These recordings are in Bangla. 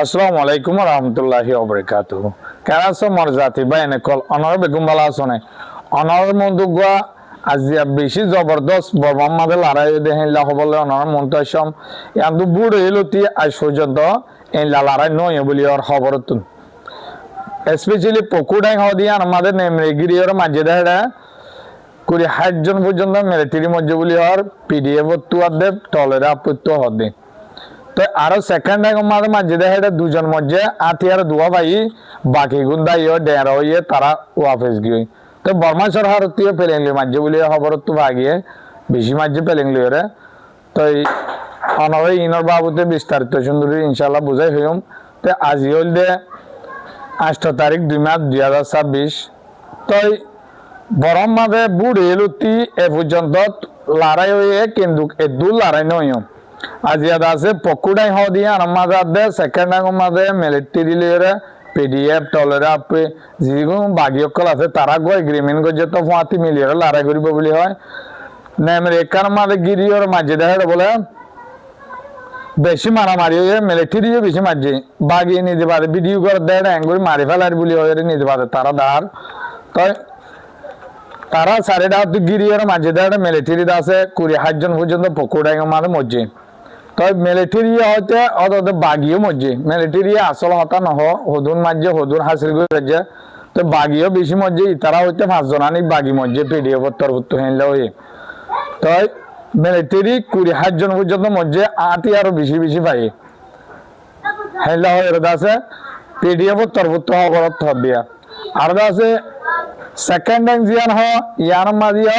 আসসালামু আলাইকুম ওয়া রাহমাতুল্লাহি ওয়া বারাকাতুহু। কেরাসো মরজাতি বাইনে কল অনর বেগম বালা আসনে অনর মন্দুগা আজিয়া বেশি জবরদস্ত বর্মামাদে লড়াই দেহিলা হবলে অনর মন্তাসম ইয়াদু বুড় এলতি আজ পর্যন্ত এই লড়াই নয় বলি আর খবরতুন স্পেশালি পকুডাই হদিয়া আমাদের নেমরেগিরিয়র মাঝে দেড়া কুড়ি 60 জন পর্যন্ত মিলিটারি মধ্যে বলি আর পিডিএফ তুয়াদে টলেরা আপত্তি হদে তো আরো সেকেন্ড আমাদের মাঝে দেখা দুজন মধ্যে আতিয়ার দুয়া ভাই বাকি গুন্দা ইয়ে ডেরা ইয়ে তারা ওয়াফেস গিয়ে তো বর্মা সরকার পেলেংলি মাঝে বলি খবর তো ভাগিয়ে বেশি মাঝে পেলেংলি রে তো অনরে ইনর বাবুতে বিস্তারিত সুন্দরী ইনশাল্লাহ বুঝাই হইম তো আজি হল দে 8 তারিখ 2 মার্চ 2026 তো বরম মাঝে বুড় এলুতি এ পর্যন্ত লড়াই হয়ে কিন্তু এদু লড়াই নয় আজি আছে পকুডাই হদিয়া আমাদের সেকেন্ড আমাদের মিলিটারি লেরে পিডিএফ টলেরা আপে যিগুলো বাগিয়কল আছে তারা গো এগ্রিমেন্ট করছে তো ফাতি মিলিয়র লড়াই করিব বলি হয় না আমেরিকার মাঝে গিরিয়র মাঝে দেখা বলে বেশি মারামারি হয়ে মিলিটারিও বেশি মারছে বাগিয়ে নিতে পারে ভিডিও করে দেয় অ্যাঙ্গুরি মারি ফেলার বলি হয়ে নিতে পারে তারা দাঁড় তো তারা সাড়েটা গিরিয়র মাঝে দেয় মিলিটারি আছে 20 জন পর্যন্ত পকুডাই মাঝে মরছে তো মিলিটারি হচ্ছে অত বাগিও মজে মিলিটারি আসল হতা নহ হদুন মাঝে হদুন হাসিল করে তো বাগিও বেশি মজে তারা হইতে 5 জন আনি বাগি মজে পিডিএফ তরফ হেনলে হয়ে তো মিলিটারি 20 জন পর্যন্ত মজে আতি আরো বেশি বেশি পাই হেনলে হয়ে আছে পিডিএফ তরফ হবরত হবিয়া আর আছে সেকেন্ড জিয়ান হ ইয়ান মাঝিয়া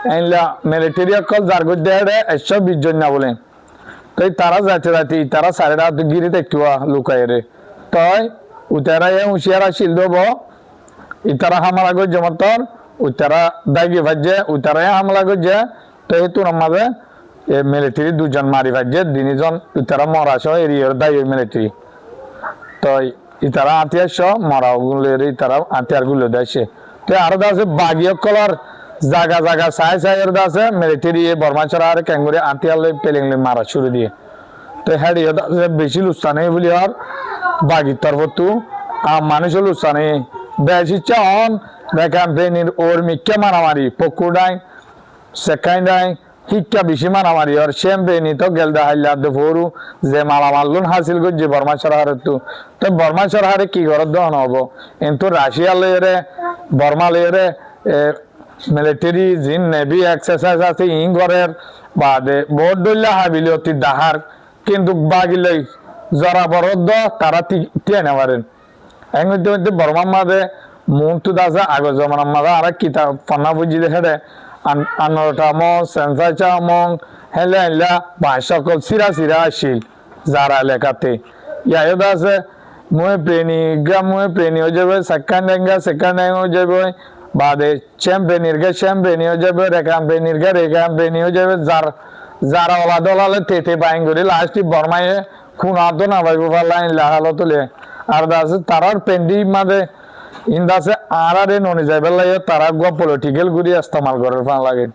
হেনলা মিলিটারি অকল জারগুদ দেড়ে 120 জন না বলেন তো তারা যাতে যাতে তারা সাড়ে গিরি দেখুয়া লুকায় রে তই উতারা হুঁশিয়ারা শিল দেব ইতারা হামলা করছে মতন উতারা দাগি ভাজছে উতারা হামলা করছে তো হেতু আমাদের মিলিটারি 2 জন মারি ভাজছে 3 জন উতারা মরা সহ এরিয়ার দায়ী মিলিটারি তো ইতারা আতিয়ার সহ মরা গুলো ইতারা আতিয়ার গুলো দেয় তো আরো আছে বাগিয় কলার জায়গা জায়গা সাই সাইয়ের আছে মিলিটারি বর্মাচরা আর ক্যাঙ্গুরি আতিয়ালে পেলেংলে মারা শুরু দিয়ে তো হ্যাঁ বেশি লুস্তানে বলি আর বাগির তরফতু মানুষের লুস্তানে বেশি চান ক্যাম্পেইনের ওর মিক্কা মারামারি পকুডাই সেকেন্ডাই শিক্ষা বেশি মারামারি আর শ্যাম্পেইনি তো গেলদা হাইলা ফরু যে মালামাল্লুন হাসিল করছে বর্মাচরা হারে তো বর্মাচরা হারে কি ঘরের দহন হবো কিন্তু রাশিয়া লেরে বর্মা লেরে মিলিটারি জিন নেভি এক্সারসাইজ আছে ইংরের বাদে বহুত দল্লা হাবিলি অতি দাহার কিন্তু বাগিলে জরা বরদ তারা টিয়ে নেওয়ারেন এমনিতে বর্মার মাঝে মুহূর্ত আছে আগর জমানার মাঝে আর কিতাব ফন্না বুঝি দেখে আন্নটা মং সেন্সাইচা মং হেলে হেলা সকল সিরা সিরা আসিল যারা লেখাতে ইয়াদ আছে মুয়ে প্রেণী হয়ে যাবে সেকেন্ড হয়ে যাবে বাদে চ্যাম্পেনির হয়ে যাবে রেকাম্পেনি হয়ে যাবে যারা ওলা দলালে তেতে বাইন করে লাস্টে বর্মায় খুন আতো না ভাইব পাল্লা লাহালো তুলে আর আছে তারার পেন্ডি মাঝে ইন্দাসে আর ননি যাইবার লাগে তারা গুয়া পলিটিক্যাল গুড়ি ইস্তেমাল করার ফান লাগে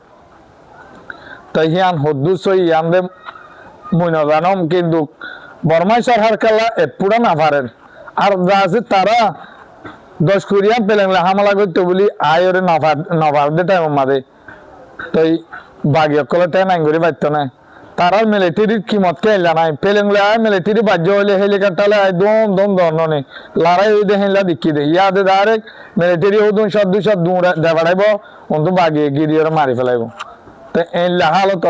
তাই হিয়ান হদ্দুস ইয়ান দে মইন জানম কিন্তু বর্মায় সরকার কালা এপুরা না পারেন আর আছে তারা 10 কোরিয়ান পেলেংলে হামলা করতে বলি আয়রে নভার দে টাইম মাঝে তাই বাগিয়কলে টাইম আঙ্গুরি পাইতো না তারা মিলিটারির কিমত কেলা নাই পেলেংলে মিলিটারি বাজ্য হলে হেলিকপ্টারে দম দম দনে লড়াই হয়ে দে হেলা দেখি দে ইয়াদে ডাইরেক্ট মিলিটারি হদুন সব দূর দেবাড়াইব অন্ত বাগিয়ে গিরিয়ে মারি ফেলাইব তো এই হালত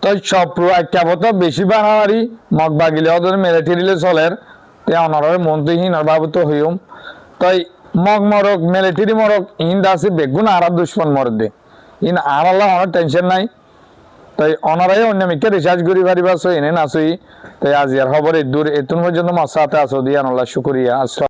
তো সব আখ্যাপত বেশি বানাবারি মগ বাগিলে ওদের মিলিটারিলে চলের তে অনরের মন্ত্রীহীন বাবু তো হইম তাই মগ মরক মিলিটারি মরক ইন আছে বেগুন আর দুশ্মন মর দে ইন আর আল্লাহ অনেক টেনশন নাই তাই অনারাই অন্য মিকে রিসার্চ করি পারিবা সো এনে নাসই তাই আজি আর খবর দূর এতুন পর্যন্ত মশাতে আসো দিয়া আল্লাহ শুকরিয়া।